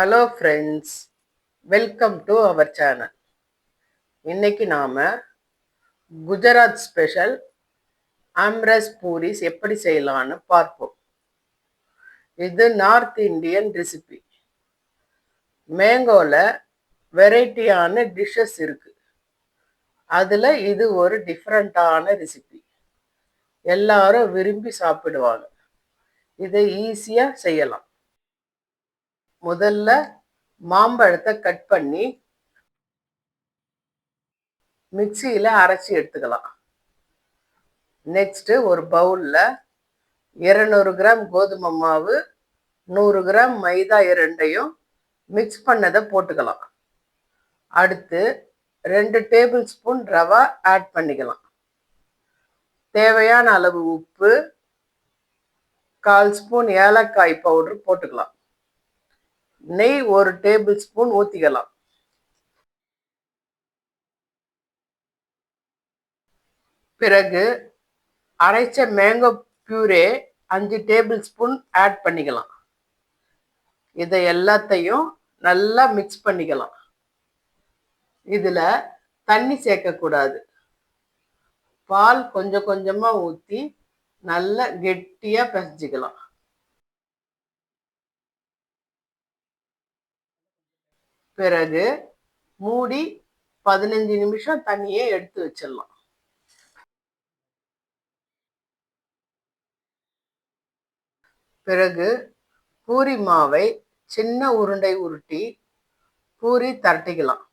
Hello friends, welcome to our channel. இன்னைக்கு நாம Gujarat special armrest puris எப்படி செய்யலான்னு பார்ப்போம். இது நார்த் இந்தியன் ரெசிபி. மேங்கோல வெரைட்டியான டிஷ்ஷஸ் இருக்கு. அதுல இது ஒரு டிஃப்ரெண்டான ரெசிபி. எல்லாரும் விரும்பி சாப்பிடுவாங்க. இதை ஈஸியா செய்யலாம். முதல்ல மாம்பழத்தை கட் பண்ணி மிக்சியில் அரைச்சி எடுத்துக்கலாம். நெக்ஸ்ட்டு ஒரு பவுலில் 200 கிராம் கோதுமை மாவு, 100 கிராம் மைதா இரண்டையும் மிக்ஸ் பண்ணதை போட்டுக்கலாம். அடுத்து 2 டேபிள் ஸ்பூன் ரவா ஆட் பண்ணிக்கலாம். தேவையான அளவு உப்பு, 1/4 ஸ்பூன் ஏலக்காய் பவுடர் போட்டுக்கலாம். நெய் 1 டேபிள் ஸ்பூன் ஊற்றிக்கலாம். பிறகு அரைச்ச mango puree 5 tablespoon add பண்ணிக்கலாம். இதை எல்லாத்தையும் நல்லா மிக்ஸ் பண்ணிக்கலாம். இதில் தண்ணி சேர்க்கக்கூடாது. பால் கொஞ்சம் கொஞ்சமாக ஊற்றி நல்லா கெட்டியாக பிசைஞ்சிக்கலாம். பிறகு மூடி 15 நிமிஷம் தண்ணியை எடுத்து வச்சிடலாம். பிறகு பூரி மாவை சின்ன உருண்டை உருட்டி பூரி தரட்டிக்கலாம்.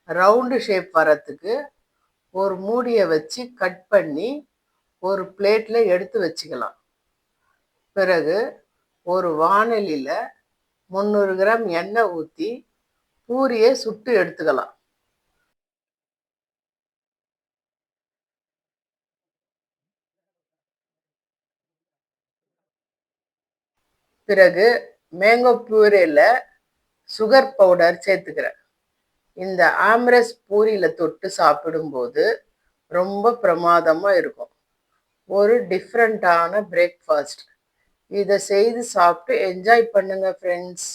ரவுண்டு ஷேப் வரத்துக்கு ஒரு மூடியை வச்சு கட் பண்ணி ஒரு பிளேட்டில் எடுத்து வச்சுக்கலாம். பிறகு ஒரு வாணலியில் 300 கிராம் எண்ணெய் ஊற்றி பூரியை சுட்டு எடுத்துக்கலாம். பிறகு மேங்கோ பியூரேல சுகர் பவுடர் சேர்த்துக்கிறேன். இந்த ஆம்ரஸ் பூரியில் தொட்டு சாப்பிடும்போது ரொம்ப பிரமாதமாக இருக்கும். ஒரு டிஃப்ரெண்ட்டான பிரேக்ஃபாஸ்ட். இதை செய்து சாப்பிட்டு என்ஜாய் பண்ணுங்க ஃப்ரெண்ட்ஸ்.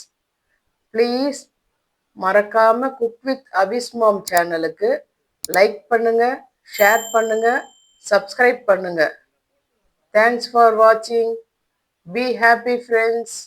ப்ளீஸ் மறக்காம குக் வித் அபிஸ் மாம் சேனலுக்கு லைக் பண்ணுங்க, ஷேர் பண்ணுங்க, சப்ஸ்கிரைப் பண்ணுங்க. தேங்க்ஸ் ஃபார் வாட்சிங். Be happy friends.